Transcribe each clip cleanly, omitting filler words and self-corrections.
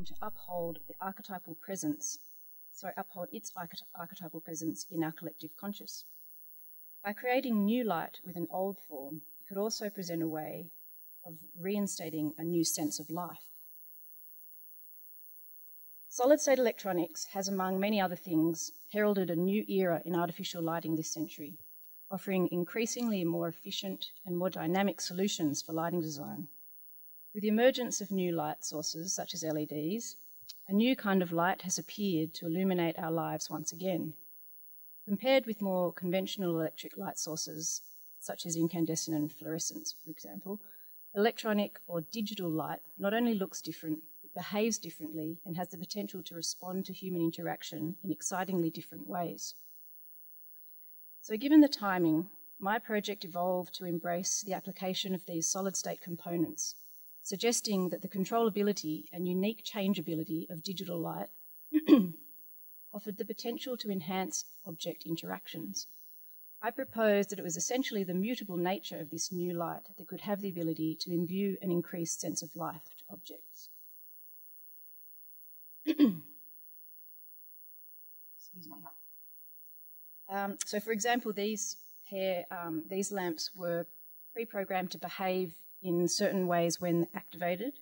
to uphold its archetypal presence in our collective conscious. By creating new light with an old form, it could also present a way of reinstating a new sense of life. Solid-state electronics has, among many other things, heralded a new era in artificial lighting this century, offering increasingly more efficient and more dynamic solutions for lighting design. With the emergence of new light sources, such as LEDs, a new kind of light has appeared to illuminate our lives once again. Compared with more conventional electric light sources, such as incandescent and fluorescence, for example, electronic or digital light not only looks different, it behaves differently and has the potential to respond to human interaction in excitingly different ways. So given the timing, my project evolved to embrace the application of these solid-state components, suggesting that the controllability and unique changeability of digital light offered the potential to enhance object interactions. I proposed that it was essentially the mutable nature of this new light that could have the ability to imbue an increased sense of life to objects. Excuse me. So, for example, these lamps were pre-programmed to behave in certain ways when activated.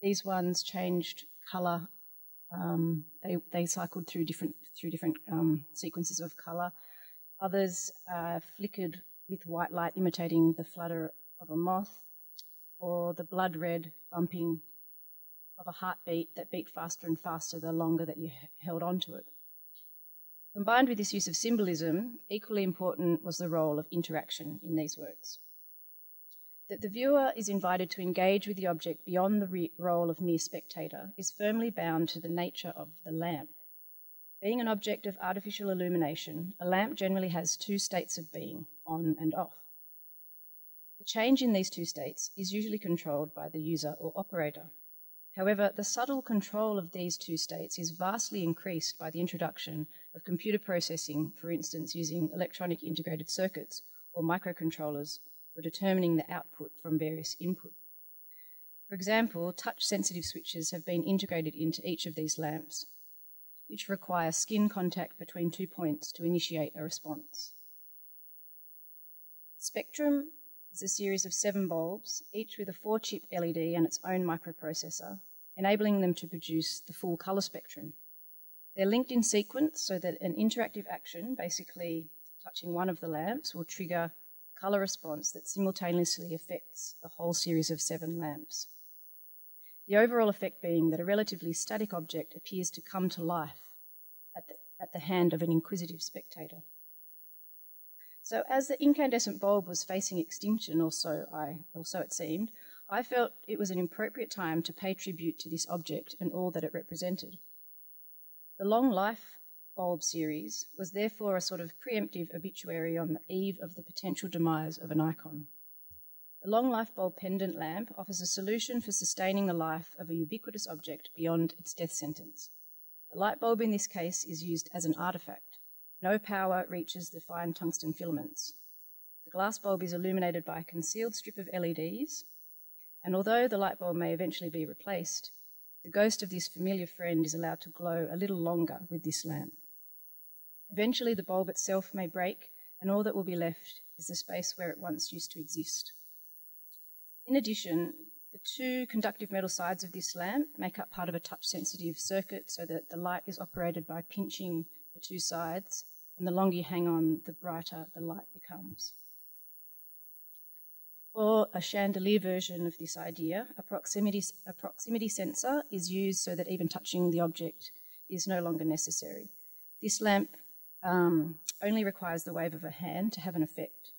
These ones changed colour. They cycled through different sequences of colour. Others flickered with white light imitating the flutter of a moth, or the blood red bumping of a heartbeat that beat faster and faster the longer that you held onto it. Combined with this use of symbolism, equally important was the role of interaction in these works. That the viewer is invited to engage with the object beyond the role of mere spectator is firmly bound to the nature of the lamp. Being an object of artificial illumination, a lamp generally has two states of being, on and off. The change in these two states is usually controlled by the user or operator. However, the subtle control of these two states is vastly increased by the introduction of computer processing, for instance, using electronic integrated circuits or microcontrollers for determining the output from various input. For example, touch-sensitive switches have been integrated into each of these lamps, which require skin contact between 2 points to initiate a response. Spectrum is a series of 7 bulbs, each with a 4-chip LED and its own microprocessor, enabling them to produce the full colour spectrum. They're linked in sequence so that an interactive action, basically touching one of the lamps, will trigger a colour response that simultaneously affects the whole series of 7 lamps. The overall effect being that a relatively static object appears to come to life at the hand of an inquisitive spectator. So as the incandescent bulb was facing extinction, or so it seemed, I felt it was an appropriate time to pay tribute to this object and all that it represented. The long life bulb series was therefore a sort of preemptive obituary on the eve of the potential demise of an icon. The long life bulb pendant lamp offers a solution for sustaining the life of a ubiquitous object beyond its death sentence. The light bulb in this case is used as an artefact. No power reaches the fine tungsten filaments. The glass bulb is illuminated by a concealed strip of LEDs, and although the light bulb may eventually be replaced, the ghost of this familiar friend is allowed to glow a little longer with this lamp. Eventually the bulb itself may break, and all that will be left is the space where it once used to exist. In addition, the 2 conductive metal sides of this lamp make up part of a touch-sensitive circuit so that the light is operated by pinching the 2 sides, and the longer you hang on, the brighter the light becomes. For a chandelier version of this idea, a proximity sensor is used so that even touching the object is no longer necessary. This lamp only requires the wave of a hand to have an effect.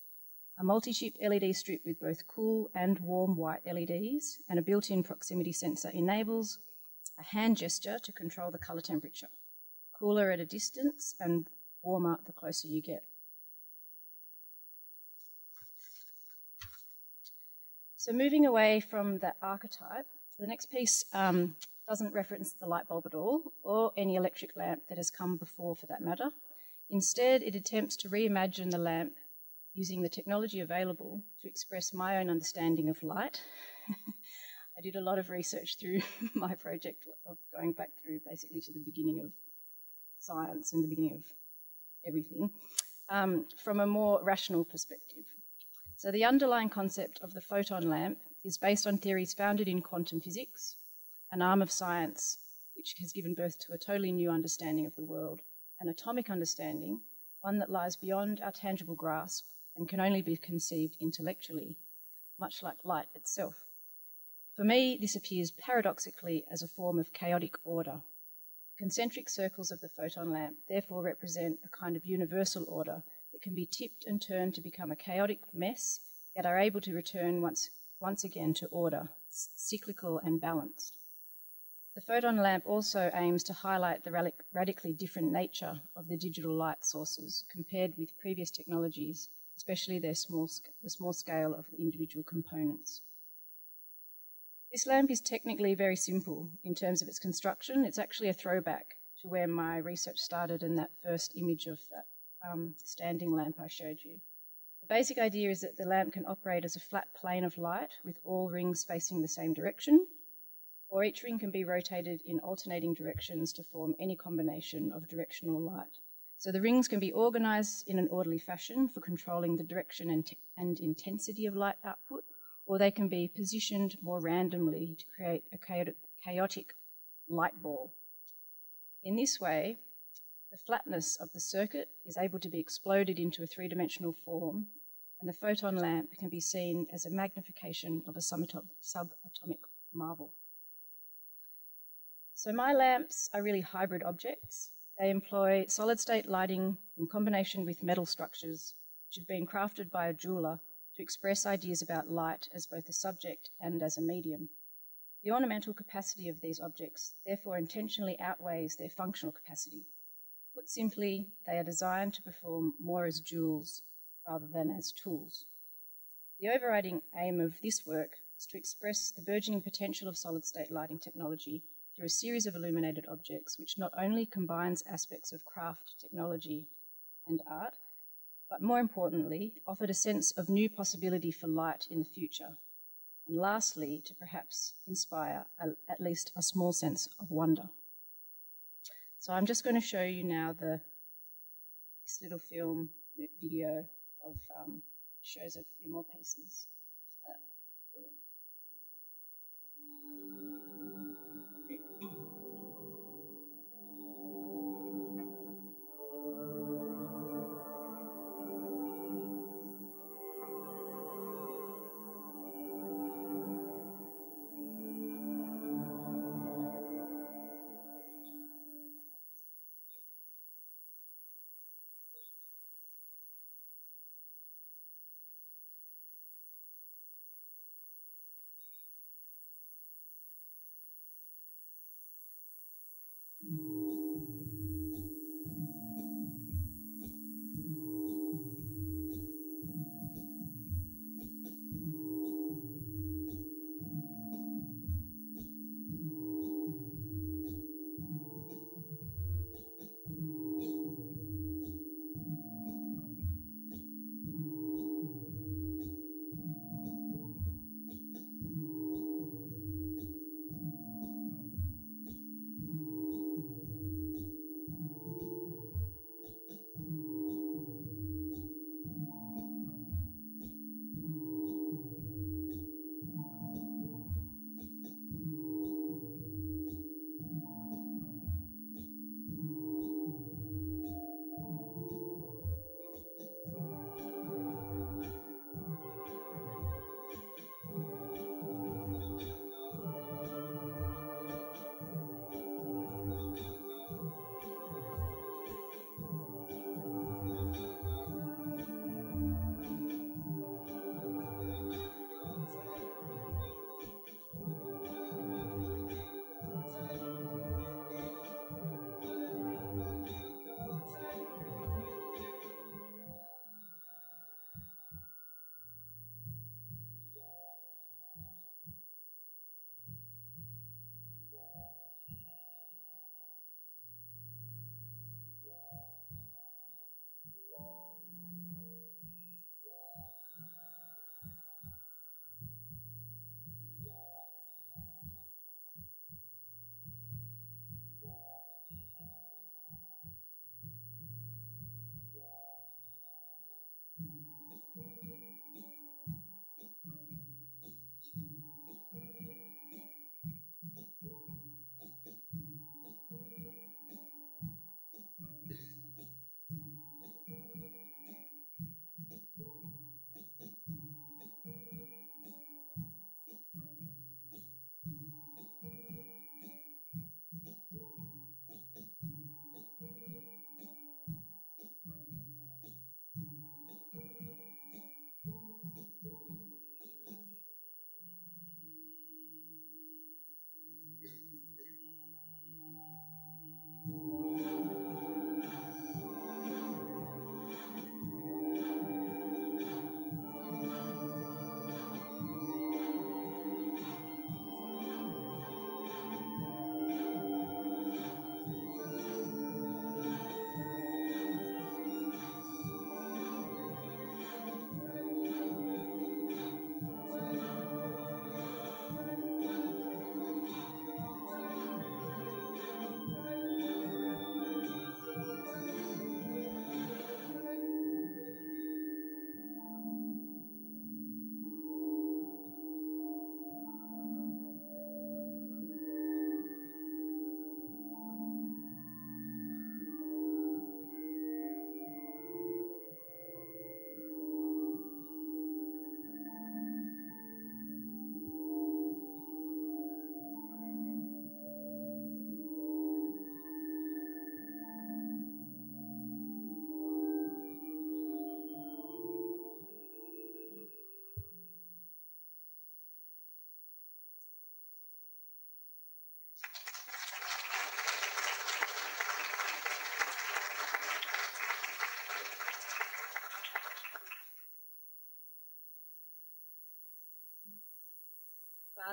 A multi-chip LED strip with both cool and warm white LEDs and a built-in proximity sensor enables a hand gesture to control the colour temperature, cooler at a distance and warmer the closer you get. So moving away from that archetype, the next piece doesn't reference the light bulb at all, or any electric lamp that has come before for that matter. Instead, it attempts to reimagine the lamp using the technology available to express my own understanding of light I did a lot of research through my project of going back through basically to the beginning of science and the beginning of everything from a more rational perspective. So the underlying concept of the photon lamp is based on theories founded in quantum physics, an arm of science which has given birth to a totally new understanding of the world, an atomic understanding, one that lies beyond our tangible grasp and can only be conceived intellectually, much like light itself. For me, this appears paradoxically as a form of chaotic order. Concentric circles of the photon lamp therefore represent a kind of universal order that can be tipped and turned to become a chaotic mess, yet are able to return once again to order, cyclical and balanced. The photon lamp also aims to highlight the radically different nature of the digital light sources compared with previous technologies, especially the small scale of the individual components. This lamp is technically very simple in terms of its construction. It's actually a throwback to where my research started in that first image of that standing lamp I showed you. The basic idea is that the lamp can operate as a flat plane of light with all rings facing the same direction, or each ring can be rotated in alternating directions to form any combination of directional light. So the rings can be organised in an orderly fashion for controlling the direction and intensity of light output, or they can be positioned more randomly to create a chaotic light ball. In this way, the flatness of the circuit is able to be exploded into a three-dimensional form, and the photon lamp can be seen as a magnification of a subatomic marvel. So my lamps are really hybrid objects. They employ solid-state lighting in combination with metal structures, which have been crafted by a jeweller to express ideas about light as both a subject and as a medium. The ornamental capacity of these objects therefore intentionally outweighs their functional capacity. Put simply, they are designed to perform more as jewels rather than as tools. The overriding aim of this work is to express the burgeoning potential of solid-state lighting technology through a series of illuminated objects which not only combines aspects of craft, technology and art, but more importantly, offered a sense of new possibility for light in the future. And lastly, to perhaps inspire at least a small sense of wonder. So I'm just going to show you now this little film video of shows a few more pieces.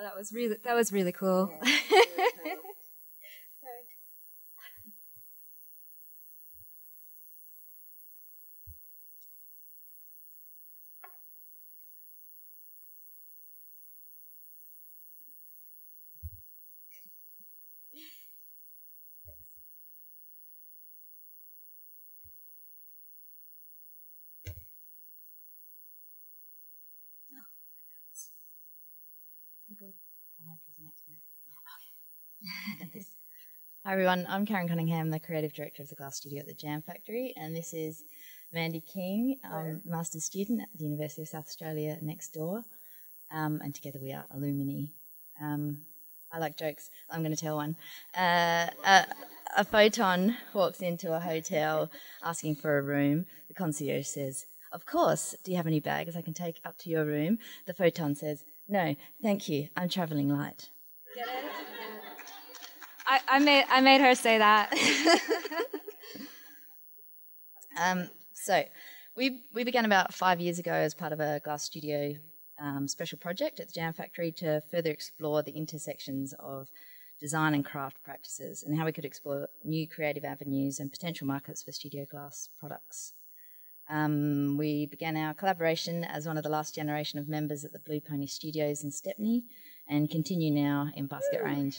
that was really cool. Yeah, really cool. Hi everyone, I'm Karen Cunningham, the Creative Director of the Glass Studio at the Jam Factory, and this is Mandi King, Master's student at the University of South Australia next door, and together we are Illumni. I like jokes, I'm going to tell one. A photon walks into a hotel asking for a room. The concierge says, "Of course, do you have any bags I can take up to your room?" The photon says, "No, thank you, I'm travelling light." Get it? I made her say that. So we began about 5 years ago as part of a Glass Studio special project at the Jam Factory to further explore the intersections of design and craft practices and how we could explore new creative avenues and potential markets for studio glass products. We began our collaboration as one of the last generation of members at the Blue Pony Studios in Stepney and continue now in Basket Range.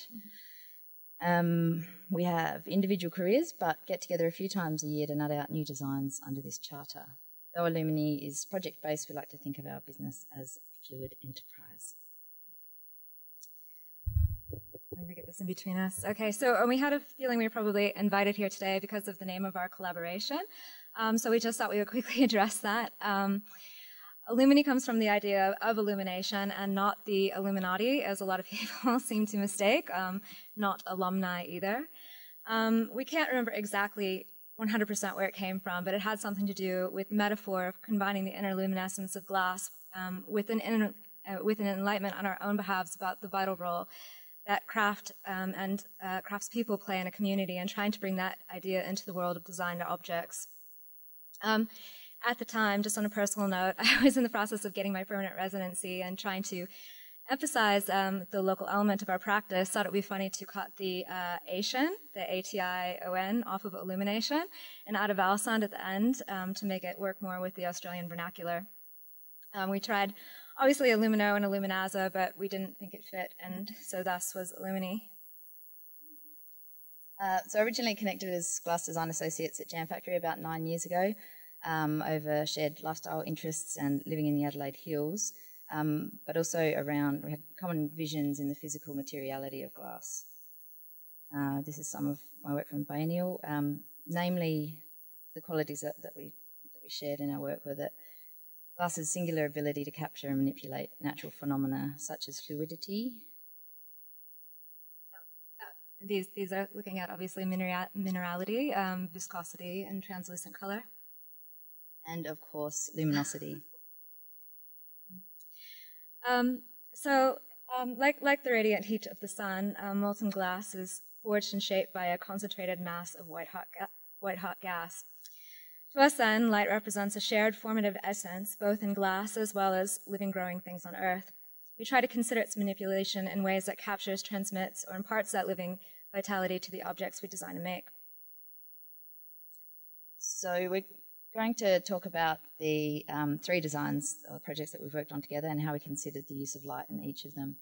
We have individual careers, but get together a few times a year to nut out new designs under this charter. Though Illumni is project-based, we like to think of our business as a fluid enterprise. Maybe get this in between us. Okay, so we had a feeling we were probably invited here today because of the name of our collaboration. So we just thought we would quickly address that. Illumni comes from the idea of illumination and not the Illuminati, as a lot of people seem to mistake, not alumni either. We can't remember exactly 100% where it came from, but it had something to do with the metaphor of combining the inner luminescence of glass with an enlightenment on our own behalves about the vital role that craft and craftspeople play in a community and trying to bring that idea into the world of designed objects. At the time, just on a personal note, I was in the process of getting my permanent residency and trying to emphasize the local element of our practice. Thought it would be funny to cut the Asian, the A-T-I-O-N, off of illumination and add a vowel sound at the end to make it work more with the Australian vernacular. We tried, obviously, Luminaux and Luminazza, but we didn't think it fit, and so thus was Illumni. So originally connected as Glass Design Associates at Jam Factory about 9 years ago over shared lifestyle interests and living in the Adelaide Hills, but also we had common visions in the physical materiality of glass. This is some of my work from Biennial, namely the qualities that we shared in our work were that glass's singular ability to capture and manipulate natural phenomena such as fluidity. These are looking at, obviously, minerality, viscosity, and translucent color. And, of course, luminosity. Like the radiant heat of the sun, molten glass is forged and shaped by a concentrated mass of white-hot gas. To us, then, light represents a shared formative essence, both in glass as well as living, growing things on Earth. We try to consider its manipulation in ways that captures, transmits, or imparts that living vitality to the objects we design and make. So we're going to talk about the 3 designs or projects that we've worked on together and how we considered the use of light in each of them.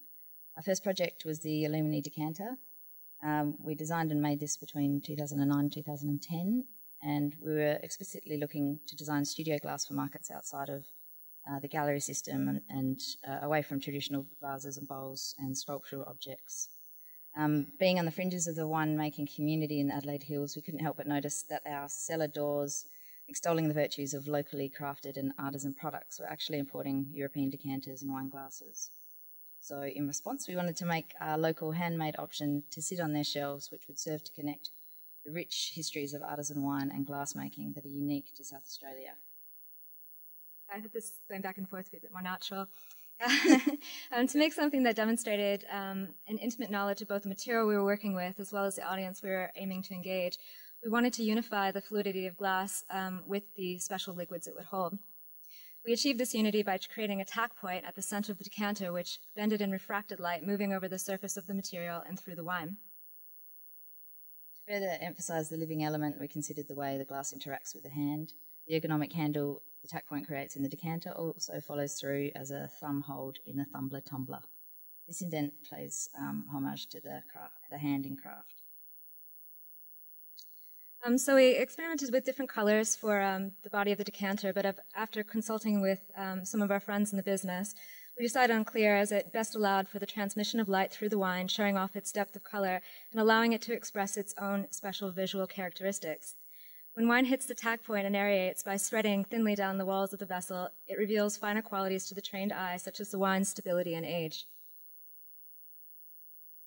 Our first project was the Alumina Decanter. We designed and made this between 2009 and 2010, and we were explicitly looking to design studio glass for markets outside of the gallery system and away from traditional vases and bowls and sculptural objects. Being on the fringes of the wine-making community in the Adelaide Hills, we couldn't help but notice that our cellar doors, extolling the virtues of locally crafted and artisan products, were actually importing European decanters and wine glasses. So in response, we wanted to make our local handmade option to sit on their shelves, which would serve to connect the rich histories of artisan wine and glass making that are unique to South Australia. I hope this going back and forth to be a bit more natural. To make something that demonstrated an intimate knowledge of both the material we were working with as well as the audience we were aiming to engage, we wanted to unify the fluidity of glass with the special liquids it would hold. We achieved this unity by creating a tack point at the center of the decanter, which bended and refracted light, moving over the surface of the material and through the wine. To further emphasize the living element, we considered the way the glass interacts with the hand. The ergonomic handle the tack point creates in the decanter also follows through as a thumb hold in the thumbler tumbler. This indent plays homage to the hand in craft. So we experimented with different colors for the body of the decanter, but after consulting with some of our friends in the business, we decided on clear as it best allowed for the transmission of light through the wine, showing off its depth of color and allowing it to express its own special visual characteristics. When wine hits the tack point and aerates by spreading thinly down the walls of the vessel, it reveals finer qualities to the trained eye, such as the wine's stability and age.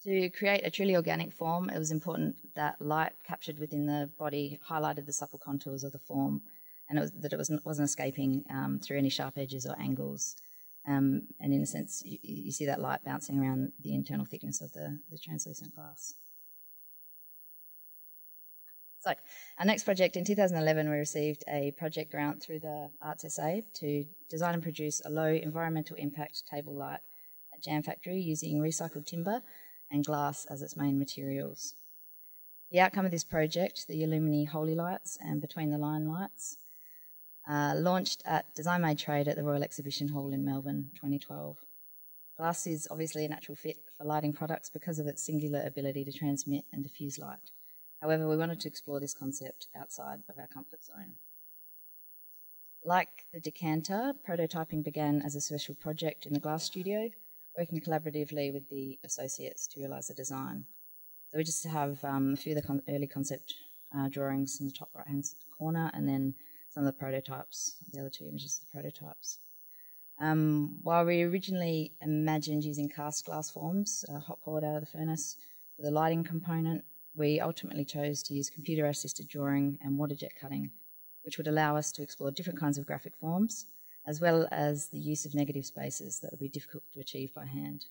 To create a truly organic form, it was important that light captured within the body highlighted the supple contours of the form, and that it wasn't escaping through any sharp edges or angles. And in a sense, you see that light bouncing around the internal thickness of the translucent glass. So, our next project, in 2011, we received a project grant through the Arts SA to design and produce a low environmental impact table light at Jam Factory using recycled timber and glass as its main materials. The outcome of this project, the Illumni Holy Lights and Between the Line Lights, launched at Design Made Trade at the Royal Exhibition Hall in Melbourne, 2012. Glass is obviously a natural fit for lighting products because of its singular ability to transmit and diffuse light. However, we wanted to explore this concept outside of our comfort zone. Like the decanter, prototyping began as a special project in the glass studio, working collaboratively with the associates to realise the design. So we just have a few of the early concept drawings in the top right-hand corner, and then some of the prototypes, the other two images of the prototypes. While we originally imagined using cast glass forms, hot poured out of the furnace, for the lighting component, we ultimately chose to use computer-assisted drawing and water jet cutting, which would allow us to explore different kinds of graphic forms, as well as the use of negative spaces that would be difficult to achieve by hand.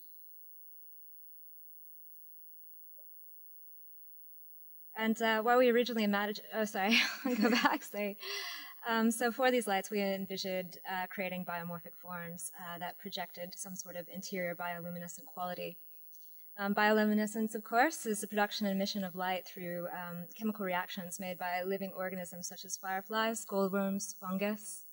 And while we originally imagined, go back, so for these lights, we envisioned creating biomorphic forms that projected some sort of interior bioluminescent quality. Bioluminescence, of course, is the production and emission of light through chemical reactions made by living organisms such as fireflies, goldworms, fungus,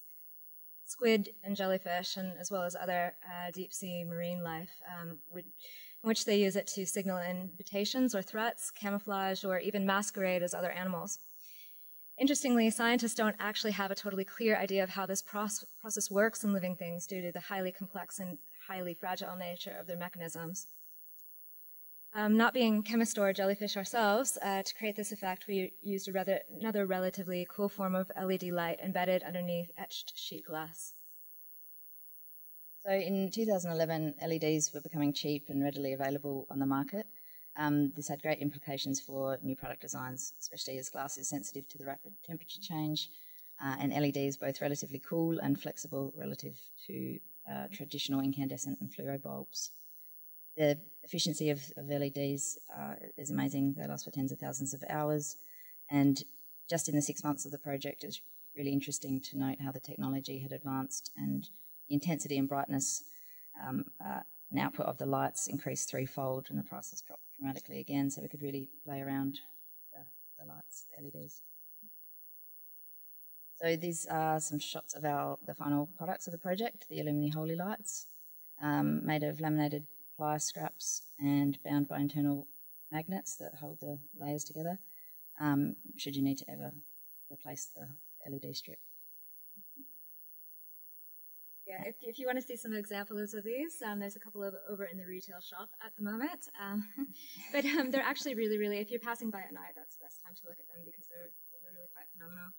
squid, and jellyfish, and as well as other deep-sea marine life, in which they use it to signal invitations or threats, camouflage, or even masquerade as other animals. Interestingly, scientists don't actually have a totally clear idea of how this process works in living things due to the highly complex and highly fragile nature of their mechanisms. Not being chemists or jellyfish ourselves, to create this effect, we used another relatively cool form of LED light embedded underneath etched sheet glass. So in 2011, LEDs were becoming cheap and readily available on the market. This had great implications for new product designs, especially as glass is sensitive to the rapid temperature change, and LEDs both relatively cool and flexible relative to traditional incandescent and fluoro bulbs. The efficiency of LEDs is amazing. They last for tens of thousands of hours. And just in the 6 months of the project, it's really interesting to note how the technology had advanced, and the intensity and brightness and output of the lights increased threefold, and the prices dropped dramatically again, so we could really play around the lights, the LEDs. So these are some shots of the final products of the project, the Illumni Holy Lights, made of laminated ply scraps and bound by internal magnets that hold the layers together, should you need to ever replace the LED strip. Yeah, if you want to see some examples of these, there's a couple over in the retail shop at the moment. But they're actually really, if you're passing by at night, that's the best time to look at them because they're really quite phenomenal.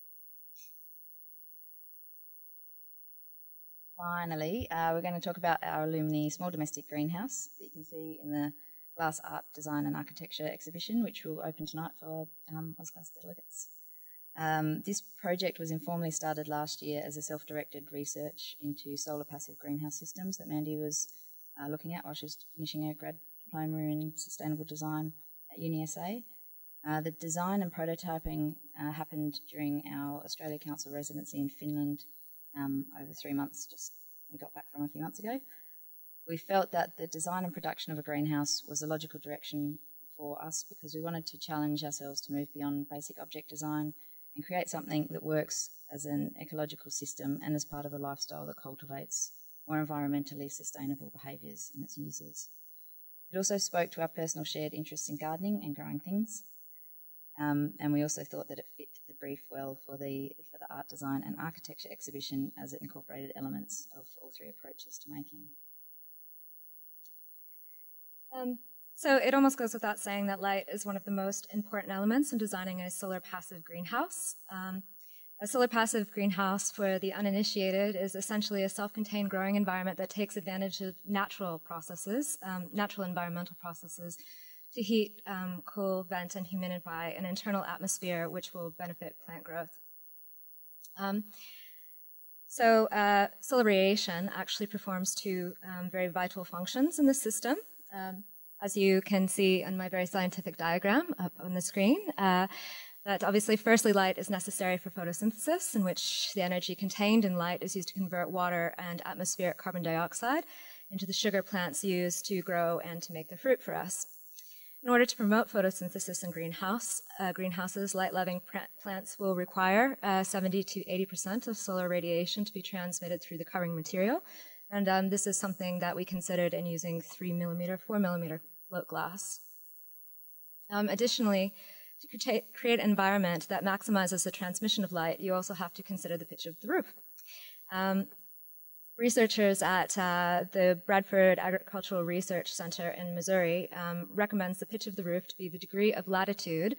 Finally, we're going to talk about our Illumni small domestic greenhouse that you can see in the Glass Art, Design and Architecture exhibition, which will open tonight for Ausglass delegates. This project was informally started last year as a self-directed research into solar passive greenhouse systems that Mandi was looking at while she was finishing her grad diploma in sustainable design at UniSA. The design and prototyping happened during our Australia Council residency in Finland over 3 months, we got back from a few months ago. We felt that the design and production of a greenhouse was a logical direction for us because we wanted to challenge ourselves to move beyond basic object design and create something that works as an ecological system and as part of a lifestyle that cultivates more environmentally sustainable behaviours in its users. It also spoke to our personal shared interests in gardening and growing things, and we also thought that it fit the brief well for the art design and architecture exhibition as it incorporated elements of all three approaches to making. So it almost goes without saying that light is one of the most important elements in designing a solar passive greenhouse. A solar passive greenhouse, for the uninitiated, is essentially a self-contained growing environment that takes advantage of natural processes, natural environmental processes, to heat, cool, vent, and humidify an internal atmosphere which will benefit plant growth. Solar radiation actually performs two very vital functions in the system. As you can see in my very scientific diagram up on the screen, that obviously firstly light is necessary for photosynthesis, in which the energy contained in light is used to convert water and atmospheric carbon dioxide into the sugar plants use to grow and to make the fruit for us. In order to promote photosynthesis in greenhouses, light-loving plants will require 70 to 80% of solar radiation to be transmitted through the covering material. And this is something that we considered in using 3mm, 4mm float glass. Additionally, to create an environment that maximizes the transmission of light, you also have to consider the pitch of the roof. Researchers at the Bradford Agricultural Research Center in Missouri recommends the pitch of the roof to be the degree of latitude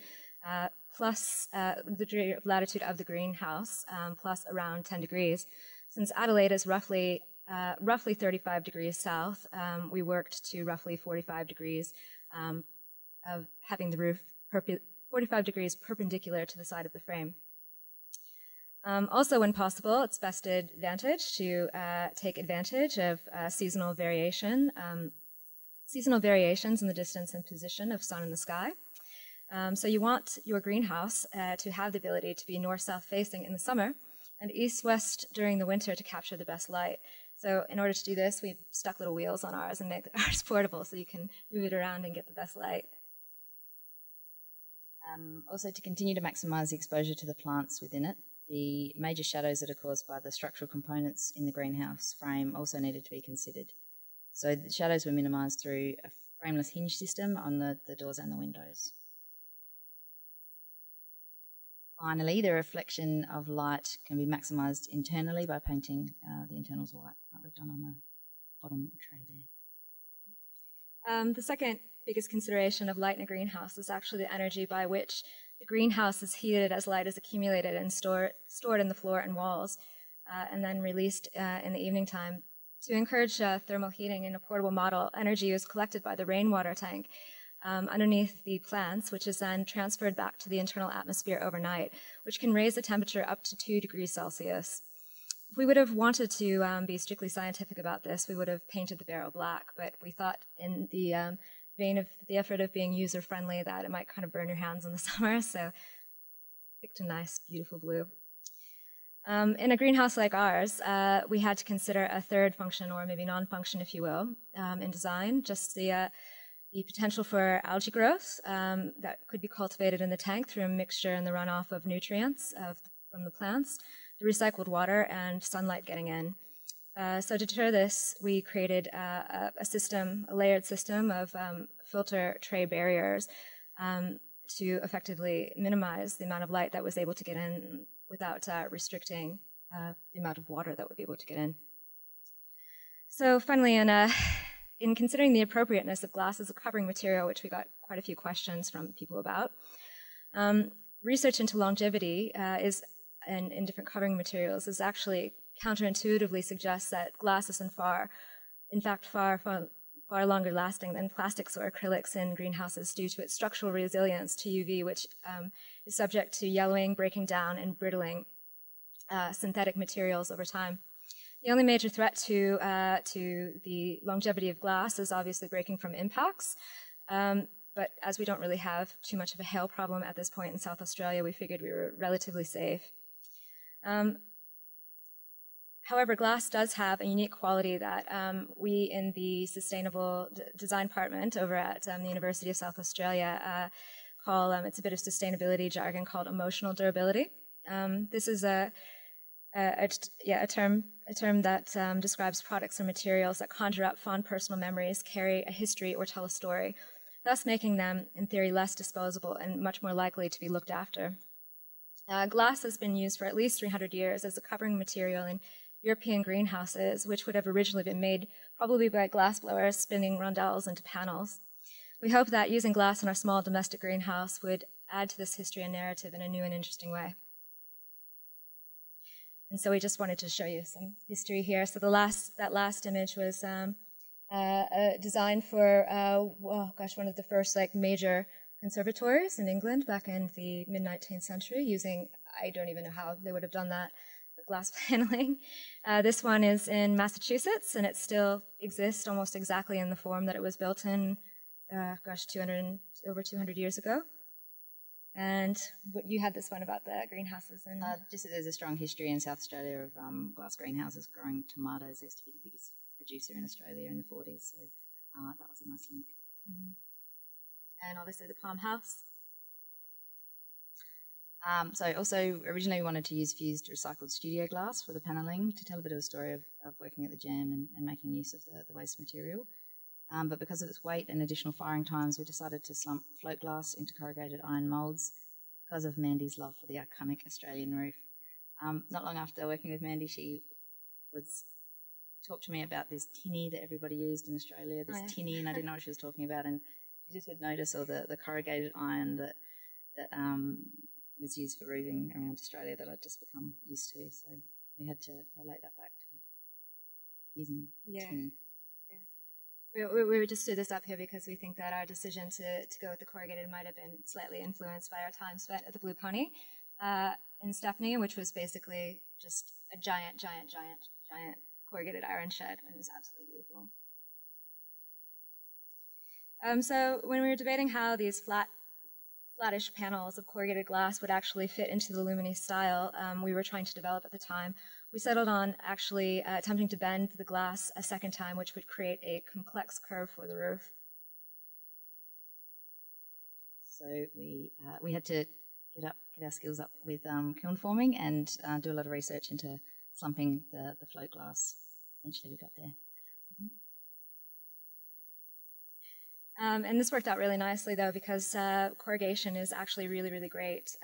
plus the degree of latitude of the greenhouse plus around 10 degrees. Since Adelaide is roughly 35 degrees south, we worked to roughly 45 degrees of having the roof 45 degrees perpendicular to the side of the frame. Also, when possible, it's best advantage to take advantage of seasonal variations in the distance and position of sun in the sky. So you want your greenhouse to have the ability to be north-south facing in the summer and east-west during the winter to capture the best light. So in order to do this, we stuck little wheels on ours and make ours portable so you can move it around and get the best light. Also, to continue to maximise the exposure to the plants within it, the major shadows that are caused by the structural components in the greenhouse frame also needed to be considered. So the shadows were minimised through a frameless hinge system on the doors and the windows. Finally, the reflection of light can be maximised internally by painting the internals white, like we've done on the bottom tray there. The second biggest consideration of light in a greenhouse is actually the energy by which the greenhouse is heated as light is accumulated and stored in the floor and walls, and then released in the evening time. To encourage thermal heating in a portable model, energy is collected by the rainwater tank underneath the plants, which is then transferred back to the internal atmosphere overnight, which can raise the temperature up to 2 degrees Celsius. If we would have wanted to be strictly scientific about this, we would have painted the barrel black, but we thought in the vein of the effort of being user-friendly that it might kind of burn your hands in the summer, so picked a nice, beautiful blue. In a greenhouse like ours, we had to consider a third function, or maybe non-function, if you will, in design, just the potential for algae growth that could be cultivated in the tank through a mixture in the runoff of nutrients from the plants, the recycled water, and sunlight getting in. So to deter this, we created a layered system of filter tray barriers to effectively minimize the amount of light that was able to get in without restricting the amount of water that would be able to get in. So finally, in considering the appropriateness of glass as a covering material, which we got quite a few questions from people about, research into longevity in different covering materials is actually counterintuitively suggests that glass is far longer lasting than plastics or acrylics in greenhouses due to its structural resilience to UV, which is subject to yellowing, breaking down, and brittling synthetic materials over time. The only major threat to the longevity of glass is obviously breaking from impacts, but as we don't really have too much of a hail problem at this point in South Australia, we figured we were relatively safe. However, glass does have a unique quality that we in the Sustainable Design Department over at the University of South Australia call, it's a bit of sustainability jargon called emotional durability. This is a term that describes products or materials that conjure up fond personal memories, carry a history, or tell a story, thus making them, in theory, less disposable and much more likely to be looked after. Glass has been used for at least 300 years as a covering material in European greenhouses, which would have originally been made probably by glassblowers spinning rondelles into panels. We hope that using glass in our small domestic greenhouse would add to this history and narrative in a new and interesting way. And so we just wanted to show you some history here. So that last image was designed for one of the first major conservatories in England back in the mid-19th century, using, I don't even know how they would have done that, glass paneling. This one is in Massachusetts, and it still exists almost exactly in the form that it was built in, over 200 years ago. And you had this one about the greenhouses. And just that there's a strong history in South Australia of glass greenhouses growing tomatoes. They used to be the biggest producer in Australia in the 40s, so that was a nice link. Mm-hmm. And obviously the Palm House. So also originally we wanted to use fused recycled studio glass for the panelling to tell a bit of a story of working at the jam and making use of the waste material. But because of its weight and additional firing times, we decided to slump float glass into corrugated iron moulds because of Mandi's love for the iconic Australian roof. Not long after working with Mandi, she talked to me about this tinny that everybody used in Australia, tinny, and I didn't know what she was talking about. And she just would notice all the corrugated iron that was used for roofing around Australia that I'd just become used to. So we had to relate that back to using tinny. We just threw this up here because we think that our decision to go with the corrugated might have been slightly influenced by our time spent at the Blue Pony in Stephanie, which was basically just a giant corrugated iron shed, and it was absolutely beautiful. So when we were debating how these flattish panels of corrugated glass would actually fit into the Illumni style we were trying to develop at the time, we settled on actually attempting to bend the glass a second time, which would create a complex curve for the roof. So we had to get our skills up with kiln forming and do a lot of research into slumping the float glass. Eventually we got there. And this worked out really nicely, though, because corrugation is actually really, really great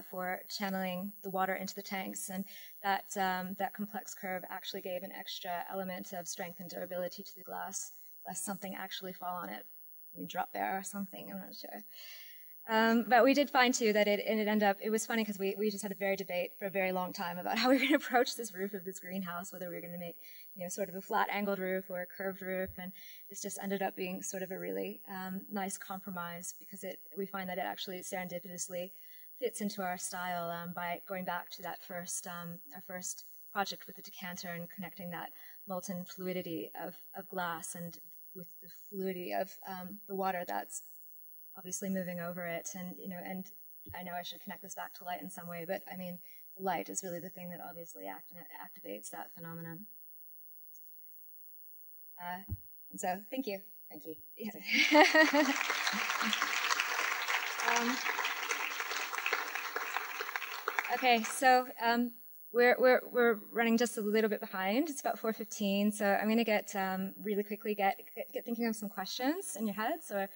for channeling the water into the tanks, and that complex curve actually gave an extra element of strength and durability to the glass, lest something actually fall on it, drop bear or something, I'm not sure. But we did find, too, that it was funny because we just had a debate for a very long time about how we were going to approach this roof of this greenhouse, whether we were going to make, sort of a flat angled roof or a curved roof, and this just ended up being sort of a really nice compromise because we find that it actually serendipitously fits into our style by going back to that our first project with the decanter and connecting that molten fluidity of glass and with the fluidity of the water that's obviously moving over it, and I know I should connect this back to light in some way, but I mean, the light is really the thing that obviously activates that phenomenon. And so, thank you. Thank you. Yeah. Okay, so we're running just a little bit behind. It's about 4:15, so I'm going to get really quickly get thinking of some questions in your head. So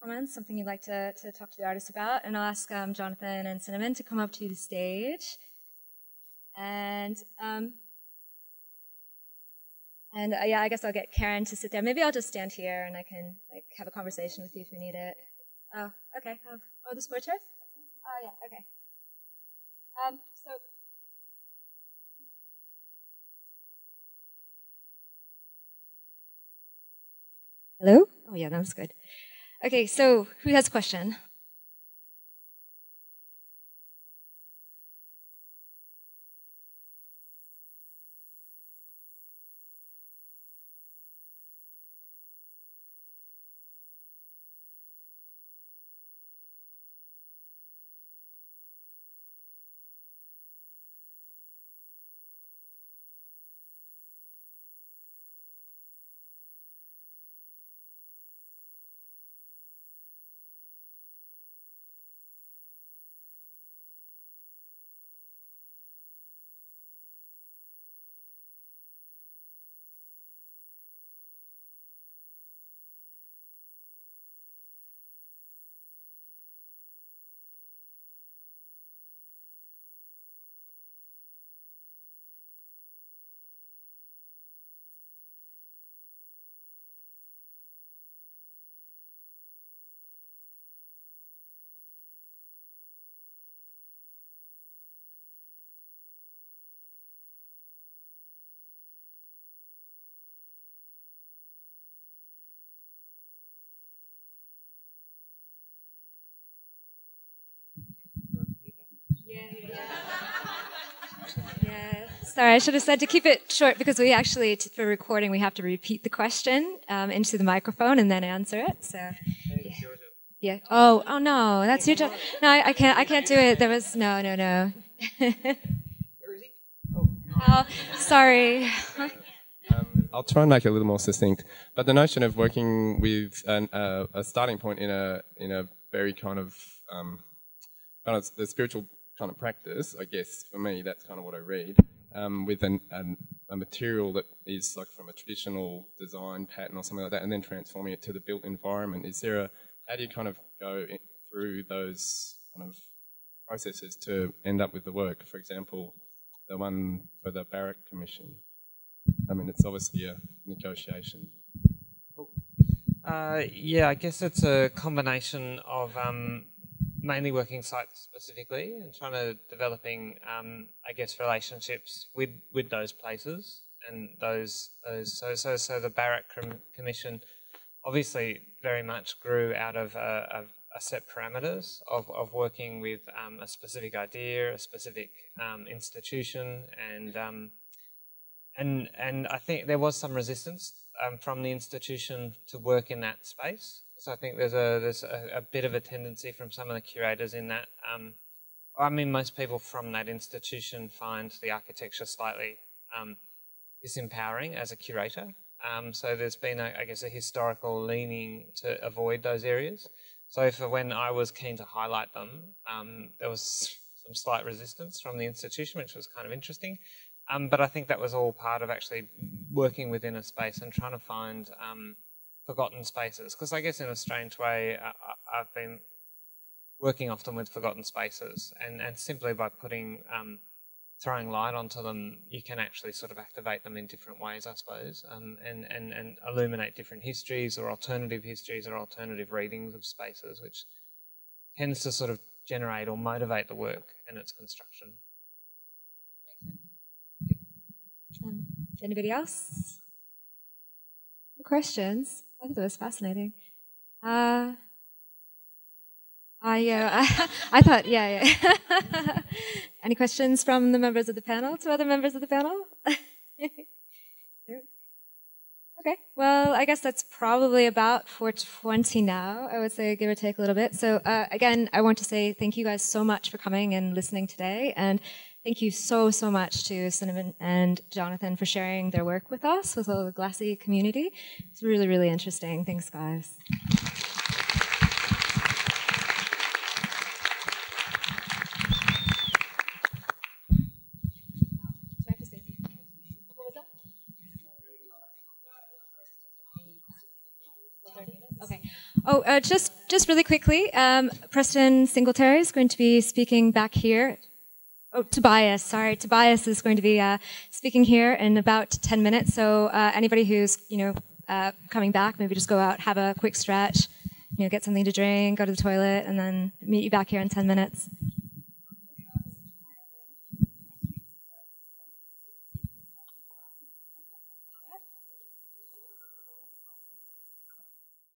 comments, something you'd like to talk to the artist about, and I'll ask Jonathan and Cinnamon to come up to the stage. And yeah, I guess I'll get Karen to sit there. Maybe I'll just stand here and I can have a conversation with you if you need it. Oh, okay. Oh, the sport chairs? Oh, yeah. Okay. So. Hello? Oh, yeah, that was good. Okay, so who has a question? Yeah. Sorry, I should have said to keep it short because we actually, for recording, we have to repeat the question into the microphone and then answer it. So, yeah. Yeah. Oh no, that's your job. No, I can't do it. There was no. Where is he? Oh, sorry. I'll try and make it a little more succinct. But the notion of working with a starting point in a very kind of the spiritual kind of practice, I guess for me that's kind of what I read, with a material that is like from a traditional design pattern or something like that, and then transforming it to the built environment. How do you kind of go through those kind of processes to end up with the work? For example, the one for the Barrack Commission. I mean, it's obviously a negotiation. Yeah, I guess it's a combination of mainly working site specifically and trying to developing, I guess, relationships with those places and those. So the Barrack Commission obviously very much grew out of a set parameters of working with a specific idea, a specific institution, and I think there was some resistance from the institution to work in that space. So I think there's a bit of a tendency from some of the curators in that. I mean, most people from that institution find the architecture slightly disempowering as a curator. So there's been, I guess, a historical leaning to avoid those areas. So for when I was keen to highlight them, there was some slight resistance from the institution, which was kind of interesting. But I think that was all part of actually working within a space and trying to find forgotten spaces. Because I guess in a strange way, I've been working often with forgotten spaces, and simply by throwing light onto them, you can actually sort of activate them in different ways, I suppose, and illuminate different histories or alternative readings of spaces, which tends to sort of generate or motivate the work and its construction. Anybody else? Questions? I thought that was fascinating. I thought, yeah. Any questions from the members of the panel to other members of the panel? Okay, well, I guess that's probably about 4:20 now, I would say, give or take a little bit. So again, I want to say thank you guys so much for coming and listening today, and thank you so much to Cinnamon and Jonathan for sharing their work with us, with all the Glassy community. It's really, really interesting. Thanks, guys. Okay. Oh, just really quickly, Preston Singletary is going to be speaking back here. Oh, Tobias is going to be speaking here in about 10 minutes. So anybody who's coming back, maybe just go out, have a quick stretch, get something to drink, go to the toilet, and then meet you back here in 10 minutes.